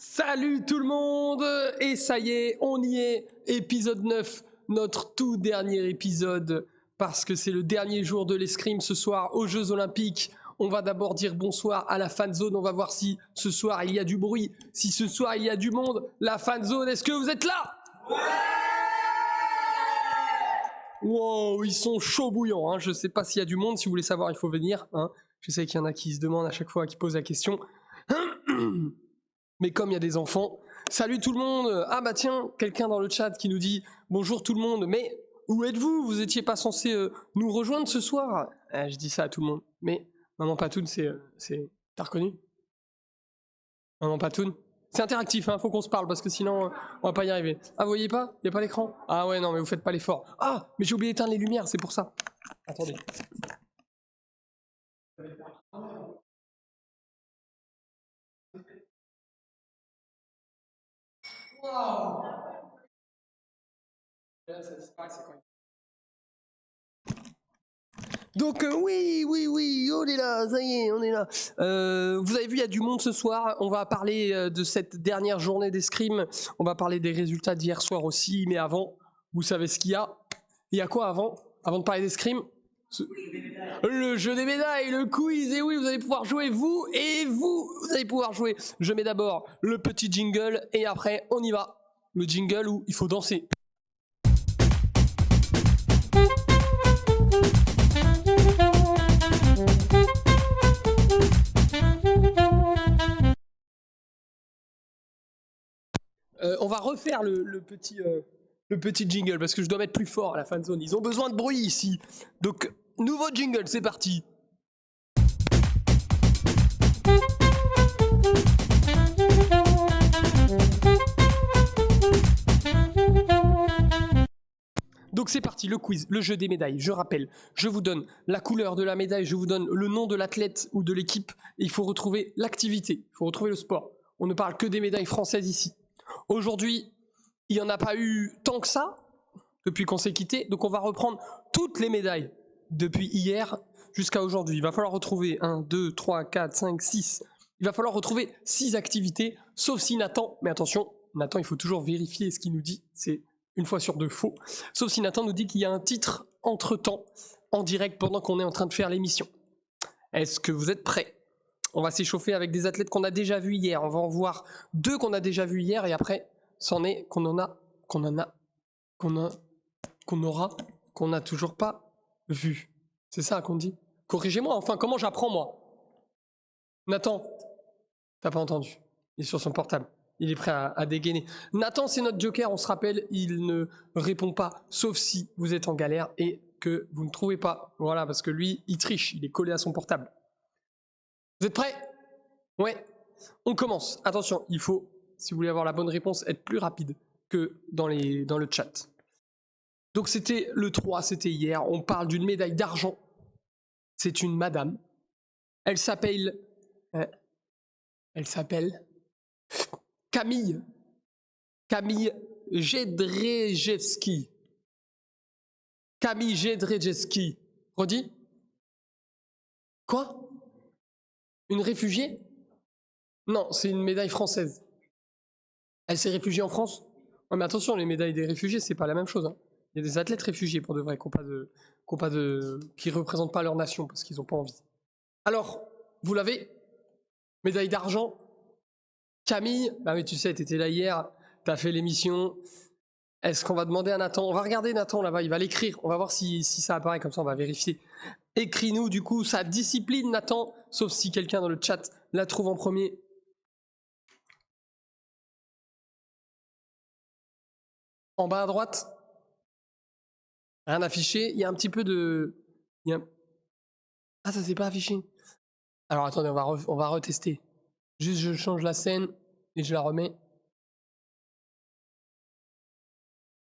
Salut tout le monde. Et ça y est, on y est, épisode 9, notre tout dernier épisode, parce que c'est le dernier jour de l'escrime ce soir aux Jeux Olympiques. On va d'abord dire bonsoir à la fanzone, on va voir si ce soir il y a du bruit, si ce soir il y a du monde. La fanzone, est-ce que vous êtes là? Wow, ils sont chauds bouillants, hein. Je sais pas s'il y a du monde, si vous voulez savoir il faut venir, hein. Je sais qu'il y en a qui se demandent à chaque fois, qui posent la question. Mais comme il y a des enfants, salut tout le monde. Ah bah tiens, quelqu'un dans le chat qui nous dit bonjour tout le monde, mais où êtes-vous? Vous étiez pas censé nous rejoindre ce soir? Je dis ça à tout le monde, mais Maman Patoun, t'as reconnu? Maman Patoun? C'est interactif, hein, faut qu'on se parle parce que sinon on va pas y arriver. Ah, vous voyez pas? Y a pas l'écran? Ah ouais, non, mais vous faites pas l'effort. Ah, mais j'ai oublié d'éteindre les lumières, c'est pour ça. Attendez. Donc oui, on est là, ça y est, on est là. Vous avez vu, il y a du monde ce soir. On va parler de cette dernière journée d'escrime. On va parler des résultats d'hier soir aussi. Mais avant, vous savez ce qu'il y a? Il y a quoi avant? Avant de parler d'escrime? Le jeu des médailles, le quiz. Et oui, vous allez pouvoir jouer, vous allez pouvoir jouer. Je mets d'abord le petit jingle et après, on y va. Le jingle où il faut danser. On va refaire le petit jingle parce que je dois mettre plus fort à la fan zone. Ils ont besoin de bruit ici. Donc, nouveau jingle, c'est parti. Donc c'est parti, le quiz, le jeu des médailles. Je rappelle, je vous donne la couleur de la médaille, je vous donne le nom de l'athlète ou de l'équipe. Et il faut retrouver l'activité, il faut retrouver le sport. On ne parle que des médailles françaises ici. Aujourd'hui, il n'y en a pas eu tant que ça depuis qu'on s'est quitté. Donc on va reprendre toutes les médailles depuis hier jusqu'à aujourd'hui. Il va falloir retrouver 1, 2, 3, 4, 5, 6. Il va falloir retrouver 6 activités, sauf si Nathan, mais attention, Nathan, il faut toujours vérifier ce qu'il nous dit, c'est une fois sur deux faux, sauf si Nathan nous dit qu'il y a un titre entre-temps, en direct, pendant qu'on est en train de faire l'émission. Est-ce que vous êtes prêts? On va s'échauffer avec des athlètes qu'on a déjà vus hier. On va en voir 2 qu'on a déjà vus hier, et après, c'en est qu'on n'a toujours pas vu. C'est ça qu'on dit? Corrigez-moi, enfin, comment j'apprends, moi? Nathan, t'as pas entendu. Il est sur son portable. Il est prêt à dégainer. Nathan, c'est notre joker, on se rappelle, il ne répond pas, sauf si vous êtes en galère et que vous ne trouvez pas. Voilà, parce que lui, il triche, il est collé à son portable. Vous êtes prêts? Ouais. On commence. Attention, il faut, si vous voulez avoir la bonne réponse, être plus rapide que dans le chat. Donc c'était le 3, c'était hier. On parle d'une médaille d'argent. C'est une madame. Elle s'appelle Camille. Camille Jedrzejewski. Camille Jedrzejewski. Redis? Quoi? Une réfugiée? Non, c'est une médaille française. Elle s'est réfugiée en France? Oh, mais attention, les médailles des réfugiés, c'est pas la même chose, hein. Il y a des athlètes réfugiés pour de vrai, qui représentent pas leur nation parce qu'ils n'ont pas envie. Alors, vous l'avez? Médaille d'argent. Camille, bah oui, tu sais, t'étais là hier, t'as fait l'émission. Est-ce qu'on va demander à Nathan? On va regarder Nathan là-bas, il va l'écrire. On va voir si ça apparaît, comme ça on va vérifier. Écris-nous du coup sa discipline, Nathan, sauf si quelqu'un dans le chat la trouve en premier. En bas à droite? Rien affiché. Il y a un petit peu de... Ah, ça s'est pas affiché. Alors attendez, on va retester. Juste, je change la scène et je la remets.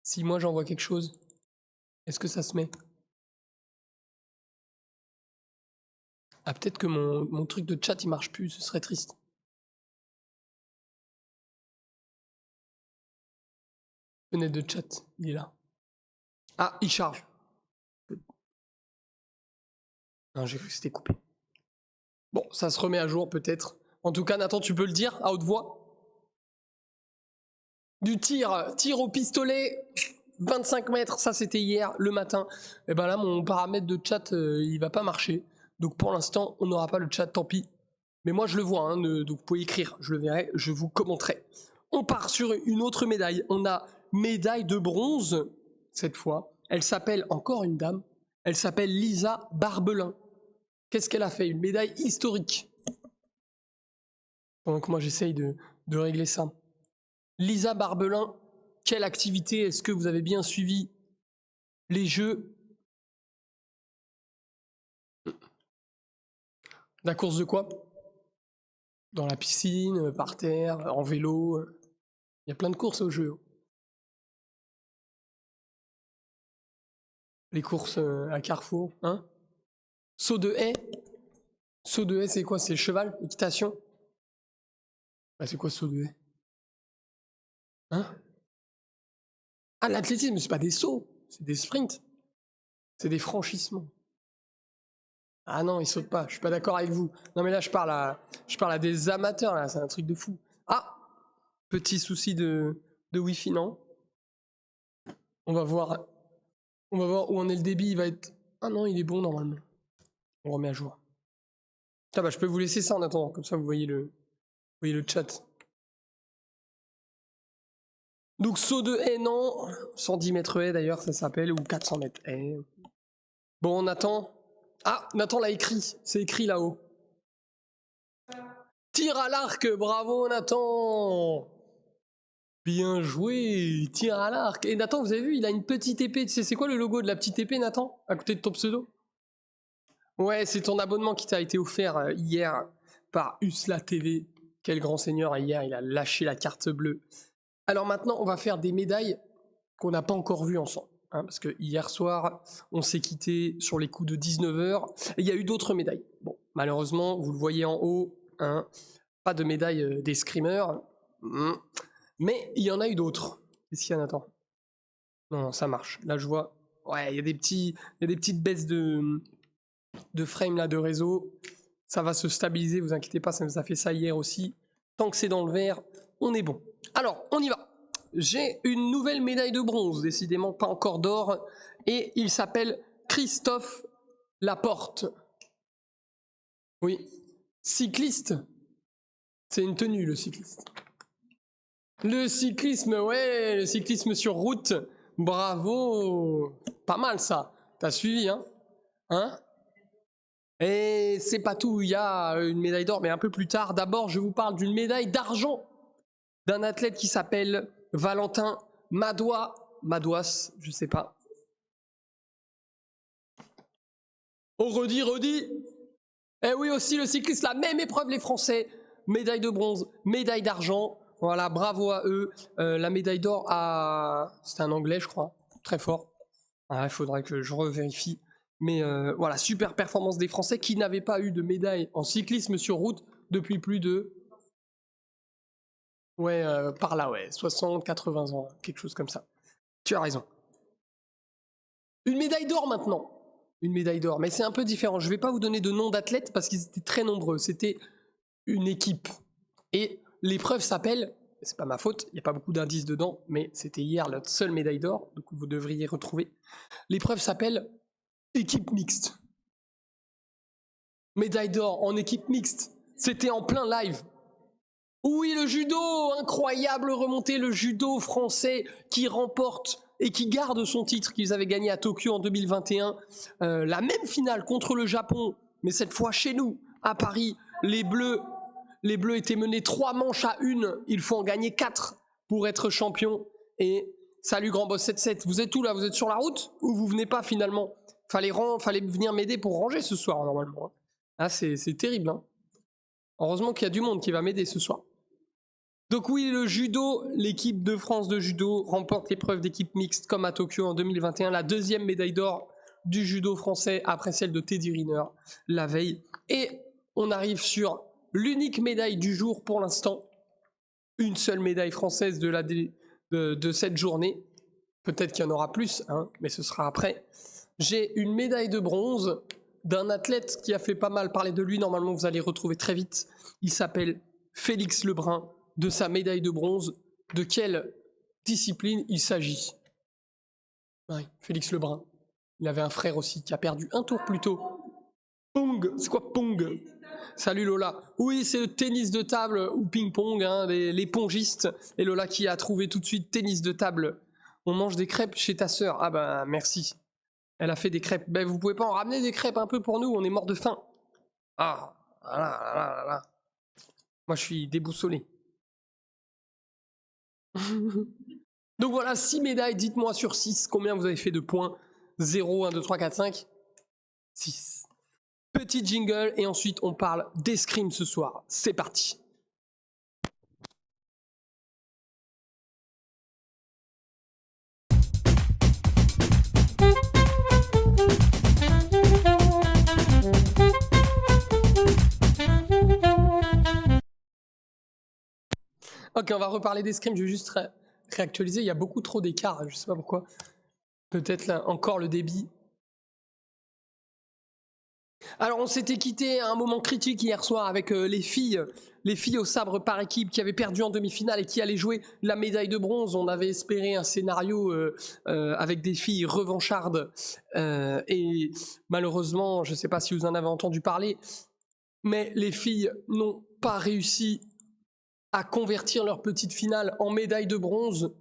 Si moi j'envoie quelque chose, est-ce que ça se met? Ah, peut-être que mon truc de chat il marche plus, ce serait triste. Fenêtre de chat, il est là. Ah, il charge. Non, j'ai cru que c'était coupé. Bon, ça se remet à jour peut-être. En tout cas, Nathan, tu peux le dire à haute voix? Du tir au pistolet, 25 mètres, ça c'était hier, le matin. Et ben là, mon paramètre de chat, il va pas marcher. Donc pour l'instant, on n'aura pas le chat, tant pis. Mais moi, je le vois, hein, donc vous pouvez écrire, je le verrai, je vous commenterai. On part sur une autre médaille. On a médaille de bronze, cette fois. Elle s'appelle, encore une dame, elle s'appelle Lisa Barbelin. Qu'est-ce qu'elle a fait? Une médaille historique. Pendant que moi, j'essaye de régler ça. Lisa Barbelin, quelle activité? Est-ce que vous avez bien suivi les jeux? La course de quoi? Dans la piscine, par terre, en vélo. Il y a plein de courses au jeu. Les courses à Carrefour, hein? Saut de haie? Saut de haie, c'est quoi? C'est le cheval? Équitation? Bah, c'est quoi saut de haie? Hein? Ah, l'athlétisme, c'est pas des sauts, c'est des sprints. C'est des franchissements. Ah non, ils sautent pas, je suis pas d'accord avec vous. Non mais là, je parle à des amateurs, là, c'est un truc de fou. Ah! Petit souci de Wi-Fi, non? On va voir où en est le débit, il va être... Ah non, il est bon normalement. On remet à jour. Ah bah, je peux vous laisser ça en attendant, comme ça vous voyez le chat. Donc saut de haie, non. 110 mètres haie d'ailleurs, ça s'appelle, ou 400 mètres haie. Bon, on attend. Ah, Nathan l'a écrit, c'est écrit là-haut. Tir à l'arc, bravo Nathan! Bien joué, tir à l'arc. Et Nathan, vous avez vu, il a une petite épée. Tu sais, c'est quoi le logo de la petite épée, Nathan, à côté de ton pseudo? Ouais, c'est ton abonnement qui t'a été offert hier par Usla TV. Quel grand seigneur, hier, il a lâché la carte bleue. Alors maintenant, on va faire des médailles qu'on n'a pas encore vues ensemble. Hein, parce que hier soir, on s'est quitté sur les coups de 19h. Et il y a eu d'autres médailles. Bon, malheureusement, vous le voyez en haut, hein, pas de médaille des screamers. Mais il y en a eu d'autres. Qu'est-ce qu'il y a, Nathan? Non, ça marche. Là, je vois. Ouais, il y a des petites baisses de frame là, de réseau. Ça va se stabiliser, vous inquiétez pas, ça nous a fait ça hier aussi. Tant que c'est dans le vert, on est bon. Alors, on y va. J'ai une nouvelle médaille de bronze, décidément pas encore d'or, et il s'appelle Christophe Laporte. Oui, cycliste. C'est une tenue, le cycliste. Le cyclisme, ouais, le cyclisme sur route. Bravo. Pas mal ça. T'as suivi, hein? Hein? Et c'est pas tout, il y a une médaille d'or, mais un peu plus tard. D'abord, je vous parle d'une médaille d'argent d'un athlète qui s'appelle Valentin Madouas, je sais pas. Oh, redis. Eh oui, aussi le cycliste, la même épreuve, les Français. Médaille de bronze, médaille d'argent. Voilà, bravo à eux. La médaille d'or c'était un Anglais, je crois. Très fort. Il faudrait que je revérifie. Mais voilà, super performance des Français qui n'avaient pas eu de médaille en cyclisme sur route depuis plus de... Ouais, par là, ouais, 60, 80 ans, quelque chose comme ça. Tu as raison. Une médaille d'or maintenant. Une médaille d'or, mais c'est un peu différent. Je ne vais pas vous donner de nom d'athlètes parce qu'ils étaient très nombreux. C'était une équipe. Et l'épreuve s'appelle, c'est pas ma faute, il n'y a pas beaucoup d'indices dedans, mais c'était hier notre seule médaille d'or, donc vous devriez retrouver. L'épreuve s'appelle équipe mixte. Médaille d'or en équipe mixte. C'était en plein live. Oui, le judo, incroyable remontée, le judo français qui remporte et qui garde son titre qu'ils avaient gagné à Tokyo en 2021. La même finale contre le Japon, mais cette fois chez nous, à Paris. Les Bleus étaient menés 3 manches à 1. Il faut en gagner 4 pour être champion. Et salut Grand Boss 77, vous êtes où là? Vous êtes sur la route ou vous venez pas finalement? Fallait venir m'aider pour ranger ce soir normalement. Ah, c'est terrible. Hein. Heureusement qu'il y a du monde qui va m'aider ce soir. Donc oui, le judo, l'équipe de France de judo remporte l'épreuve d'équipe mixte comme à Tokyo en 2021, la deuxième médaille d'or du judo français après celle de Teddy Riner la veille. Et on arrive sur l'unique médaille du jour pour l'instant, une seule médaille française de cette journée. Peut-être qu'il y en aura plus, hein, mais ce sera après. J'ai une médaille de bronze d'un athlète qui a fait pas mal parler de lui. Normalement, vous allez retrouver très vite. Il s'appelle Félix Lebrun. De sa médaille de bronze, de quelle discipline il s'agit? Ouais, Félix Lebrun. Il avait un frère aussi qui a perdu un tour plus tôt. Pong, c'est quoi Pong? Salut Lola. Oui, c'est le tennis de table ou ping-pong, hein, les pongistes. Et Lola qui a trouvé tout de suite tennis de table. On mange des crêpes chez ta sœur. Ah bah merci. Elle a fait des crêpes. Ben, vous pouvez pas en ramener des crêpes un peu pour nous? On est mort de faim. Ah, là, là, là, là. Moi, je suis déboussolé. Donc voilà, 6 médailles. Dites-moi sur 6, combien vous avez fait de points? 0, 1, 2, 3, 4, 5. 6. Petit jingle et ensuite on parle d'escrime ce soir. C'est parti. Ok, on va reparler d'escrime. Je vais juste réactualiser. Il y a beaucoup trop d'écart. Je sais pas pourquoi. Peut-être là encore le débit. Alors on s'était quitté à un moment critique hier soir avec les filles au sabre par équipe qui avaient perdu en demi-finale et qui allaient jouer la médaille de bronze. On avait espéré un scénario avec des filles revanchardes et malheureusement, je ne sais pas si vous en avez entendu parler, mais les filles n'ont pas réussi à convertir leur petite finale en médaille de bronze.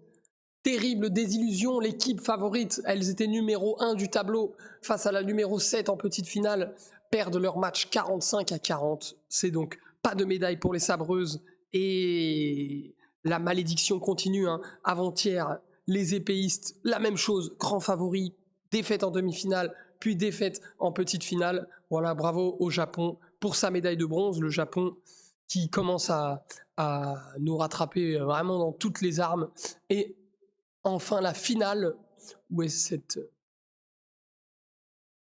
Terrible désillusion, l'équipe favorite, elles étaient numéro 1 du tableau face à la numéro 7 en petite finale, perdent leur match 45-40. C'est donc pas de médaille pour les sabreuses et la malédiction continue. Hein. Avant-hier, les épéistes, la même chose, grand favori, défaite en demi-finale, puis défaite en petite finale. Voilà, bravo au Japon pour sa médaille de bronze. Le Japon qui commence à nous rattraper vraiment dans toutes les armes. Et enfin, la finale, où est cette...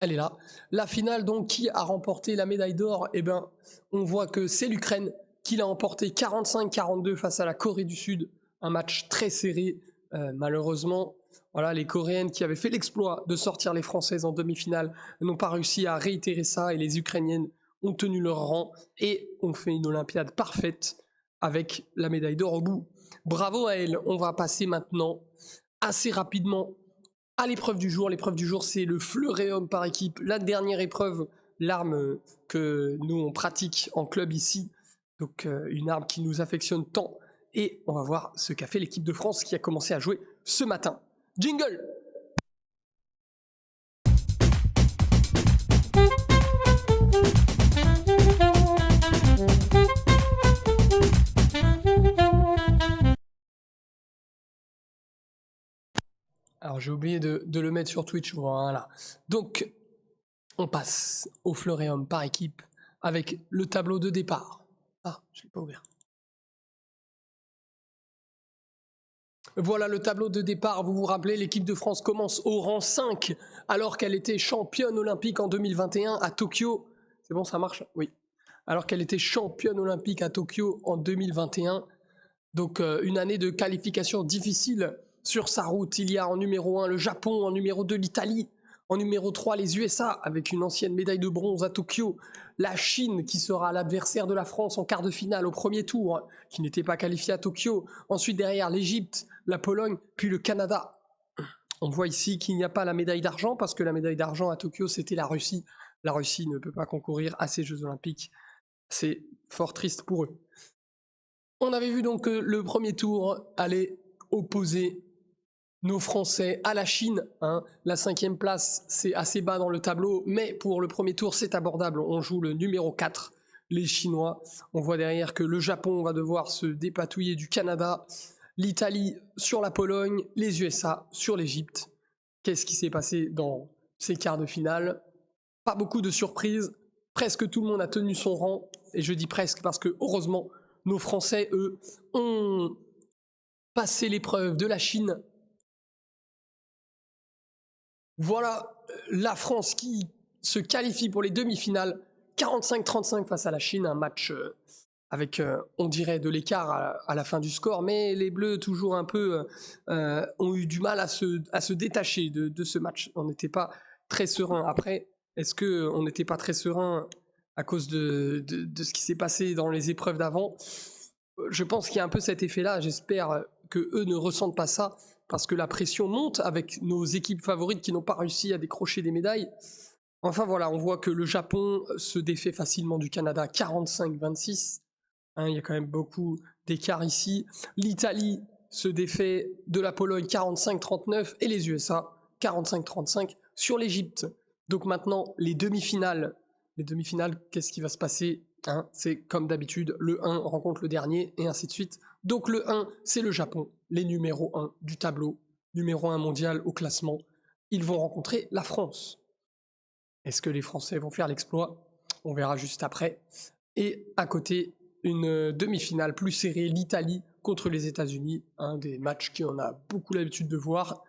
Elle est là. La finale, donc, qui a remporté la médaille d'or? Eh bien, on voit que c'est l'Ukraine qui l'a emporté 45-42 face à la Corée du Sud. Un match très serré, malheureusement. Voilà, les Coréennes qui avaient fait l'exploit de sortir les Françaises en demi-finale n'ont pas réussi à réitérer ça et les Ukrainiennes ont tenu leur rang et ont fait une Olympiade parfaite avec la médaille d'or au bout. Bravo à elles. On va passer maintenant assez rapidement à l'épreuve du jour. L'épreuve du jour, c'est le fleuréum par équipe, la dernière épreuve, l'arme que nous on pratique en club ici, donc une arme qui nous affectionne tant. Et on va voir ce qu'a fait l'équipe de France qui a commencé à jouer ce matin. Jingle! Alors j'ai oublié de le mettre sur Twitch, voilà. Donc on passe au fleuréum par équipe avec le tableau de départ. Ah, je ne l'ai pas ouvert. Voilà le tableau de départ. Vous vous rappelez, l'équipe de France commence au rang 5 alors qu'elle était championne olympique en 2021 à Tokyo. C'est bon, ça marche? Oui. Alors qu'elle était championne olympique à Tokyo en 2021. Donc une année de qualification difficile sur sa route. Il y a en numéro 1 le Japon, en numéro 2 l'Italie, en numéro 3 les USA avec une ancienne médaille de bronze à Tokyo, la Chine qui sera l'adversaire de la France en quart de finale au premier tour, qui n'était pas qualifiée à Tokyo. Ensuite derrière l'Égypte, la Pologne, puis le Canada. On voit ici qu'il n'y a pas la médaille d'argent parce que la médaille d'argent à Tokyo c'était la Russie. La Russie ne peut pas concourir à ces Jeux Olympiques. C'est fort triste pour eux. On avait vu donc que le premier tour allait opposer nos Français à la Chine. Hein. La 5e place, c'est assez bas dans le tableau, mais pour le premier tour, c'est abordable. On joue le numéro 4, les Chinois. On voit derrière que le Japon va devoir se dépatouiller du Canada, l'Italie sur la Pologne, les USA sur l'Égypte. Qu'est-ce qui s'est passé dans ces quarts de finale? Pas beaucoup de surprises. Presque tout le monde a tenu son rang. Et je dis presque parce que, heureusement, nos Français, eux, ont passé l'épreuve de la Chine. Voilà la France qui se qualifie pour les demi-finales. 45-35 face à la Chine, un match avec, on dirait, de l'écart à la fin du score. Mais les Bleus, toujours un peu, ont eu du mal à se détacher de ce match. On n'était pas très serein. Après, est-ce qu'on n'était pas très serein à cause de ce qui s'est passé dans les épreuves d'avant? Je pense qu'il y a un peu cet effet-là. J'espère que eux ne ressentent pas ça, parce que la pression monte avec nos équipes favorites qui n'ont pas réussi à décrocher des médailles. Enfin voilà, on voit que le Japon se défait facilement du Canada 45-26. Hein, il y a quand même beaucoup d'écart ici. L'Italie se défait de la Pologne 45-39 et les USA 45-35 sur l'Égypte. Donc maintenant, les demi-finales. Les demi-finales, qu'est-ce qui va se passer? Hein, c'est comme d'habitude, le 1 rencontre le dernier et ainsi de suite. Donc le 1, c'est le Japon, les numéros 1 du tableau, numéro 1 mondial au classement. Ils vont rencontrer la France. Est-ce que les Français vont faire l'exploit? On verra juste après. Et à côté, une demi-finale plus serrée, l'Italie contre les États-Unis, un des matchs qu'on a beaucoup l'habitude de voir.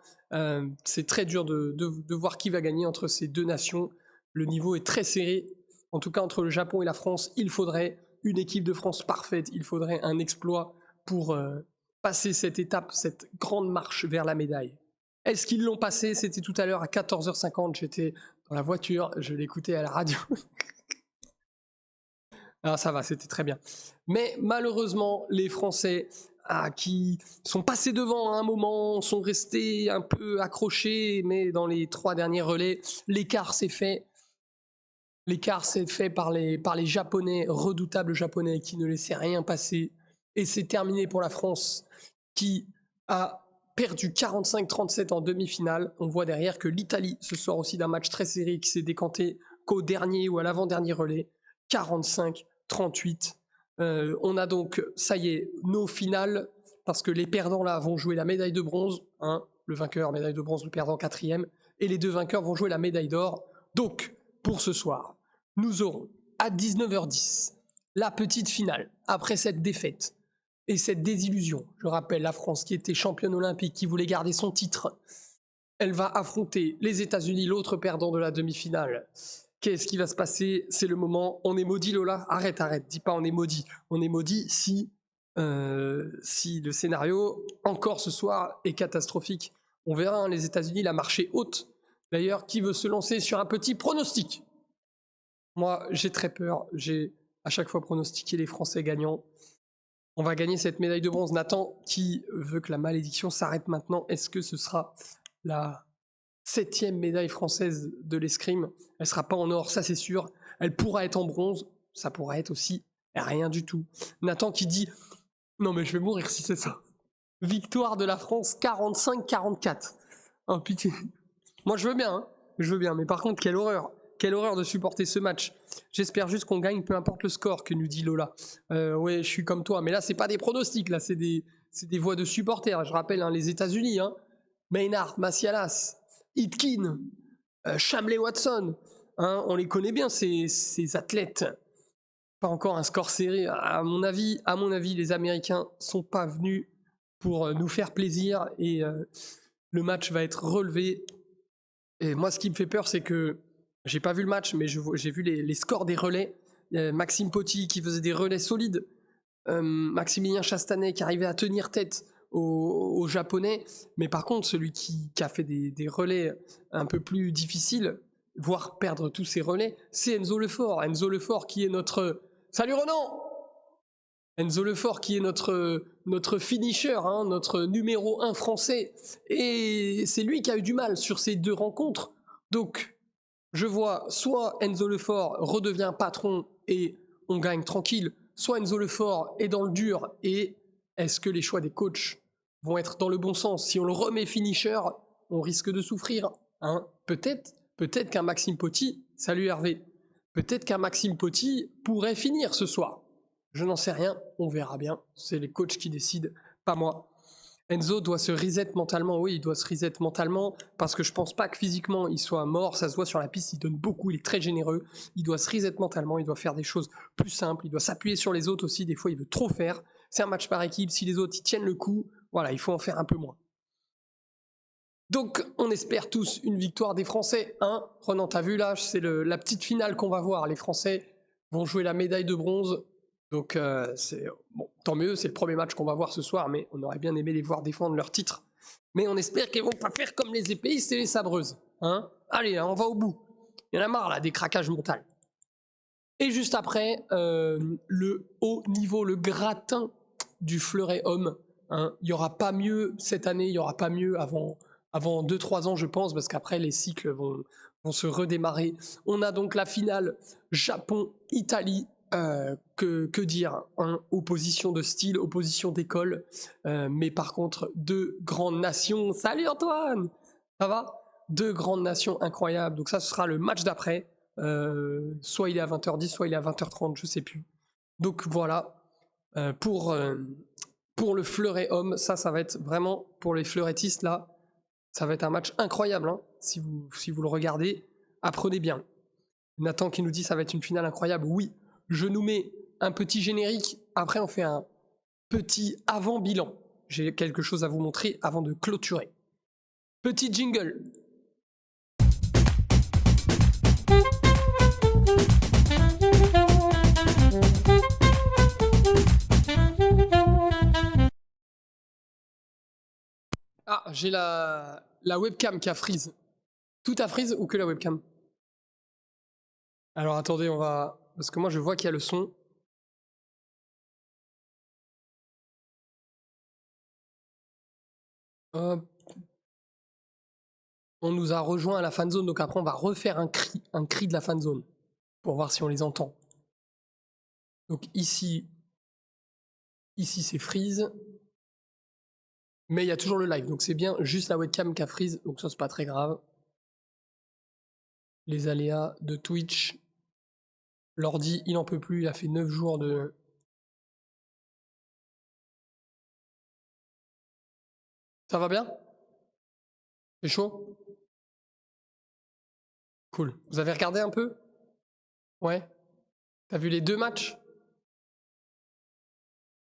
C'est très dur de voir qui va gagner entre ces deux nations. Le niveau est très serré. En tout cas, entre le Japon et la France, il faudrait une équipe de France parfaite. Il faudrait un exploit pour passer cette étape, cette grande marche vers la médaille. Est-ce qu'ils l'ont passé? C'était tout à l'heure à 14h50. J'étais dans la voiture, je l'écoutais à la radio. Alors ça va, c'était très bien. Mais malheureusement, les Français qui sont passés devant à un moment, sont restés un peu accrochés, mais dans les 3 derniers relais, l'écart s'est fait. L'écart s'est fait par les Japonais, redoutables Japonais, qui ne laissaient rien passer. Et c'est terminé pour la France, qui a perdu 45-37 en demi-finale. On voit derrière que l'Italie, ce soir aussi d'un match très serré, qui s'est décanté qu'au dernier ou à l'avant-dernier relais, 45-38. On a donc, ça y est, nos finales, parce que les perdants là vont jouer la médaille de bronze, hein, le vainqueur, médaille de bronze, le perdant 4e, et les deux vainqueurs vont jouer la médaille d'or. Donc, pour ce soir, nous aurons à 19h10 la petite finale, après cette défaite et cette désillusion. Je rappelle, la France qui était championne olympique, qui voulait garder son titre, elle va affronter les États-Unis, l'autre perdant de la demi-finale. Qu'est-ce qui va se passer? C'est le moment. On est maudit, Lola? Arrête, dis pas on est maudit. On est maudit si le scénario, encore ce soir, est catastrophique. On verra, hein, les États-Unis, la marché haute. D'ailleurs, qui veut se lancer sur un petit pronostic? Moi, j'ai très peur. J'ai à chaque fois pronostiqué les Français gagnants. On va gagner cette médaille de bronze. Nathan, qui veut que la malédiction s'arrête maintenant? Est-ce que ce sera la 7e médaille française de l'escrime? Elle sera pas en or, ça c'est sûr. Elle pourra être en bronze, ça pourra être aussi rien du tout. Nathan qui dit « Non mais je vais mourir si c'est ça. Victoire de la France 45-44. » Oh pitié. Moi je veux bien, hein. Je veux bien, mais par contre quelle horreur. Quelle horreur de supporter ce match. J'espère juste qu'on gagne, peu importe le score, que nous dit Lola. Ouais, je suis comme toi, mais là c'est pas des pronostics, là c'est des voix de supporters. Je rappelle, hein, les États-Unis, hein. Maynard, Macialas, Hitkin, Chamley Watson, hein, on les connaît bien ces athlètes. Pas encore un score serré. À mon avis, les Américains sont pas venus pour nous faire plaisir et le match va être relevé. Et moi, ce qui me fait peur, c'est que j'ai pas vu le match, mais j'ai vu les scores des relais. Maxime Poty qui faisait des relais solides, Maximilien Chastanet qui arrivait à tenir tête aux Japonais, mais par contre celui qui a fait des relais un peu plus difficiles, voire perdre tous ses relais, c'est Enzo Lefort. Enzo Lefort qui est notre... Salut Ronan! Enzo Lefort qui est notre finisher, hein, notre numéro 1 français, et c'est lui qui a eu du mal sur ces 2 rencontres. Donc je vois soit Enzo Lefort redevient patron et on gagne tranquille, soit Enzo Lefort est dans le dur et est-ce que les choix des coachs vont être dans le bon sens? Si on le remet finisher, on risque de souffrir, hein. Peut-être qu'un Maxime Poty, salut Hervé, peut-être qu'un Maxime Poty pourrait finir ce soir. Je n'en sais rien, on verra bien, c'est les coachs qui décident, pas moi. Enzo doit se reset mentalement, oui, il doit se reset mentalement, parce que je pense pas que physiquement il soit mort, ça se voit sur la piste, il donne beaucoup, il est très généreux, il doit se reset mentalement, il doit faire des choses plus simples, il doit s'appuyer sur les autres aussi, des fois il veut trop faire, c'est un match par équipe, si les autres ils tiennent le coup, voilà, il faut en faire un peu moins. Donc on espère tous une victoire des Français, hein. Renan, t'as vu là, c'est la petite finale qu'on va voir, les Français vont jouer la médaille de bronze. Donc c'est bon, tant mieux, c'est le premier match qu'on va voir ce soir, mais on aurait bien aimé les voir défendre leur titre. Mais on espère qu'ils vont pas faire comme les épéistes et les sabreuses. Hein. Allez, hein, on va au bout. Il y en a marre là, des craquages mentaux. Et juste après, le haut niveau, le gratin du fleuret homme, hein. Il n'y aura pas mieux cette année, il n'y aura pas mieux avant 2-3 ans, je pense, parce qu'après, les cycles vont se redémarrer. On a donc la finale Japon-Italie. Que dire, hein, opposition de style, opposition d'école, mais par contre, deux grandes nations. Salut Antoine, ça va? Deux grandes nations incroyables. Donc ça, ce sera le match d'après. Soit il est à 20h10, soit il est à 20h30, je sais plus. Donc voilà, pour le fleuret homme, ça va être vraiment, pour les fleurettistes là, ça va être un match incroyable, hein. Si vous le regardez, apprenez bien. Nathan qui nous dit ça va être une finale incroyable. Oui, je nous mets un petit générique. Après, on fait un petit avant-bilan. J'ai quelque chose à vous montrer avant de clôturer. Petit jingle. Ah, j'ai la webcam qui a freeze. Tout a freeze ou que la webcam? Alors attendez, on va... Parce que moi je vois qu'il y a le son. Hop. On nous a rejoint à la fan zone, donc après on va refaire un cri de la fan zone pour voir si on les entend. Donc ici c'est freeze, mais il y a toujours le live, donc c'est bien juste la webcam qui a freeze, donc ça c'est pas très grave. Les aléas de Twitch, l'ordi il en peut plus, il a fait 9 jours de... Ça va bien? C'est chaud? Cool. Vous avez regardé un peu? Ouais. T'as vu les deux matchs?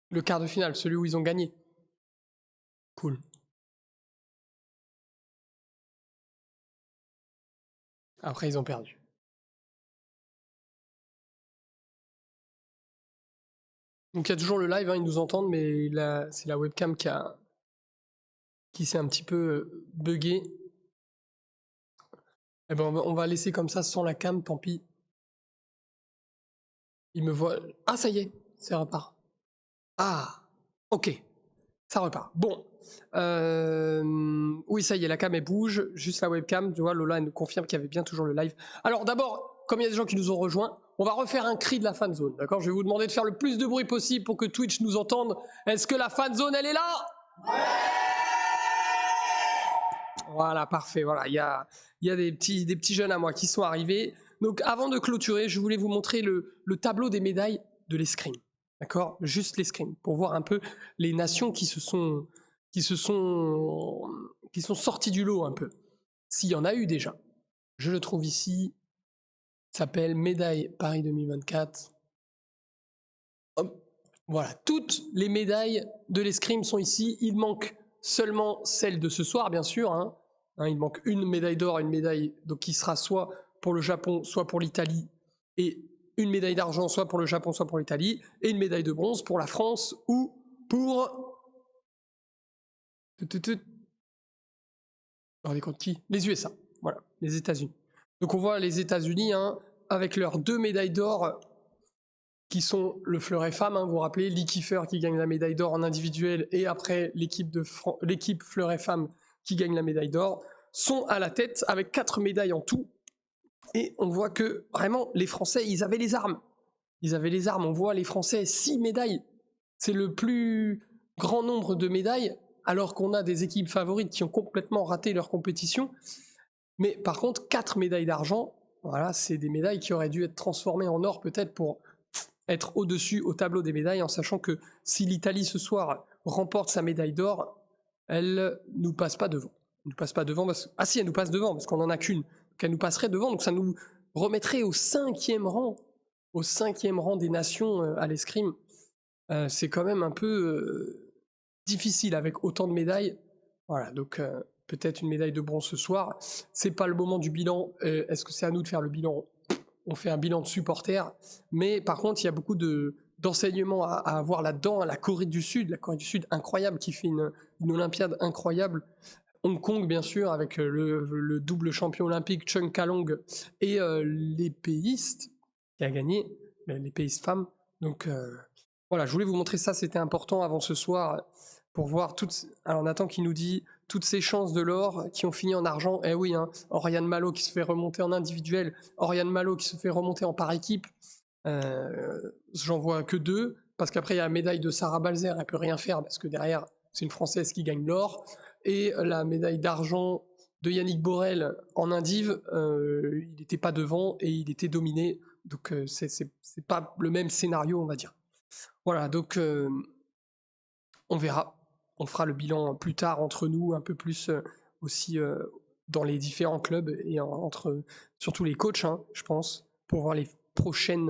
Le quart de finale, celui où ils ont gagné. Cool. Après, ils ont perdu. Donc il y a toujours le live, hein, ils nous entendent, mais c'est la webcam qui s'est un petit peu buggée. Eh ben, on va laisser comme ça sans la cam, tant pis. Il me voit. Ah, ça y est, ça repart. Ah, ok, ça repart. Bon. Oui, ça y est, la cam elle bouge, juste la webcam. Tu vois, Lola elle nous confirme qu'il y avait bien toujours le live. Alors d'abord, comme il y a des gens qui nous ont rejoints, on va refaire un cri de la fan zone. D'accord? Je vais vous demander de faire le plus de bruit possible pour que Twitch nous entende. Est-ce que la fan zone elle est là? Voilà, parfait. Voilà, il y a des petits jeunes à moi qui sont arrivés. Donc, avant de clôturer, je voulais vous montrer le tableau des médailles de l'escrime. D'accord? Juste l'escrime, pour voir un peu les nations qui sont sorties du lot un peu. S'il y en a eu déjà. Je le trouve ici. S'appelle Médaille Paris 2024. Hop. Voilà, toutes les médailles de l'escrime sont ici. Il manque seulement celle de ce soir, bien sûr, hein. Il manque une médaille d'or, une médaille donc, qui sera soit pour le Japon, soit pour l'Italie, et une médaille d'argent, soit pour le Japon, soit pour l'Italie, et une médaille de bronze pour la France ou pour... Regardez compte qui? Les USA, voilà, les États-Unis. Donc on voit les États-Unis, hein, avec leurs 2 médailles d'or qui sont le fleuret femme, hein, vous vous rappelez, Lee Kiefer qui gagne la médaille d'or en individuel et après l'équipe fleuret femme qui gagne la médaille d'or, sont à la tête avec 4 médailles en tout. Et on voit que vraiment les Français, ils avaient les armes. Ils avaient les armes, on voit les Français 6 médailles. C'est le plus grand nombre de médailles alors qu'on a des équipes favorites qui ont complètement raté leur compétition. Mais par contre, 4 médailles d'argent, voilà, c'est des médailles qui auraient dû être transformées en or peut-être pour être au-dessus au tableau des médailles, en sachant que si l'Italie ce soir remporte sa médaille d'or, elle nous passe pas devant. Elle nous passe pas devant parce... Ah si, elle nous passe devant parce qu'on en a qu'une. Donc elle nous passerait devant, donc ça nous remettrait au 5e rang des nations à l'escrime. C'est quand même un peu difficile avec autant de médailles. Voilà, donc peut-être une médaille de bronze ce soir. C'est pas le moment du bilan. Est-ce que c'est à nous de faire le bilan? On fait un bilan de supporters, mais par contre, il y a beaucoup d'enseignements à avoir là-dedans. La Corée du Sud incroyable, qui fait une Olympiade incroyable. Hong Kong, bien sûr, avec le double champion olympique Chung Kalong et l'épéiste qui a gagné, l'épéiste femme. Donc voilà, je voulais vous montrer ça, c'était important avant ce soir. pour voir toutes. Alors Nathan qui nous dit toutes ces chances de l'or qui ont fini en argent. Eh oui, hein, Oriane Malo qui se fait remonter en individuel, Oriane Malo qui se fait remonter en par équipe. J'en vois que 2, parce qu'après il y a la médaille de Sarah Balzer, elle peut rien faire parce que derrière c'est une Française qui gagne l'or, et la médaille d'argent de Yannick Borel en indiv, il n'était pas devant et il était dominé, donc c'est pas le même scénario, on va dire. Voilà, donc on verra, on fera le bilan plus tard entre nous, un peu plus aussi dans les différents clubs et entre surtout les coachs, hein, je pense, pour voir les prochaines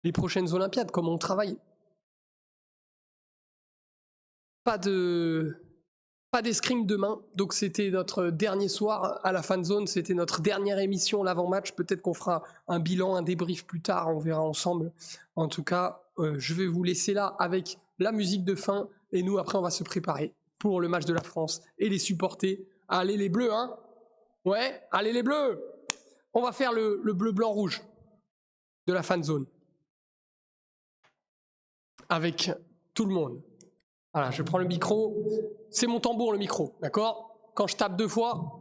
Olympiades, comment on travaille. Pas d'escrime demain, donc c'était notre dernier soir à la fan zone, c'était notre dernière émission, l'avant-match. Peut-être qu'on fera un bilan, un débrief plus tard, on verra ensemble. En tout cas, je vais vous laisser là avec la musique de fin, et nous après on va se préparer pour le match de la France et les supporter. Allez les bleus, hein. Ouais, allez les bleus. On va faire le bleu, blanc, rouge de la fan zone avec tout le monde. Voilà, je prends le micro. C'est mon tambour, le micro, d'accord? Quand je tape 2 fois,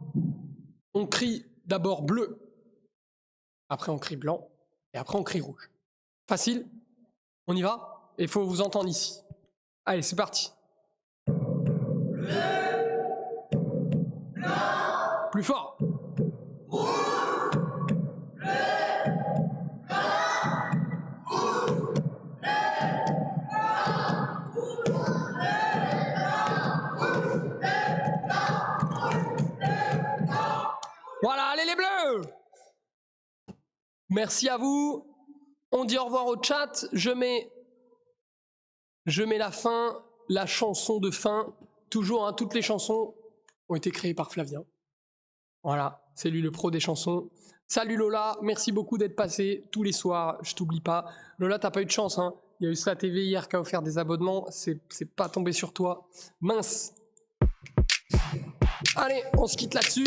on crie d'abord bleu, après on crie blanc, et après on crie rouge. Facile? On y va? Il faut vous entendre ici. Allez, c'est parti. Bleu, blanc, plus fort. Rouge, bleu, blanc, rouge, bleu, blanc. Voilà, allez les bleus! Merci à vous. On dit au revoir au chat. Je mets la fin, la chanson de fin. Toujours, hein, toutes les chansons ont été créées par Flavien. Voilà, c'est lui le pro des chansons. Salut Lola, merci beaucoup d'être passé tous les soirs, je t'oublie pas. Lola, t'as pas eu de chance, hein. Il y a eu Sla TV hier qui a offert des abonnements, c'est pas tombé sur toi. Mince. Allez, on se quitte là-dessus.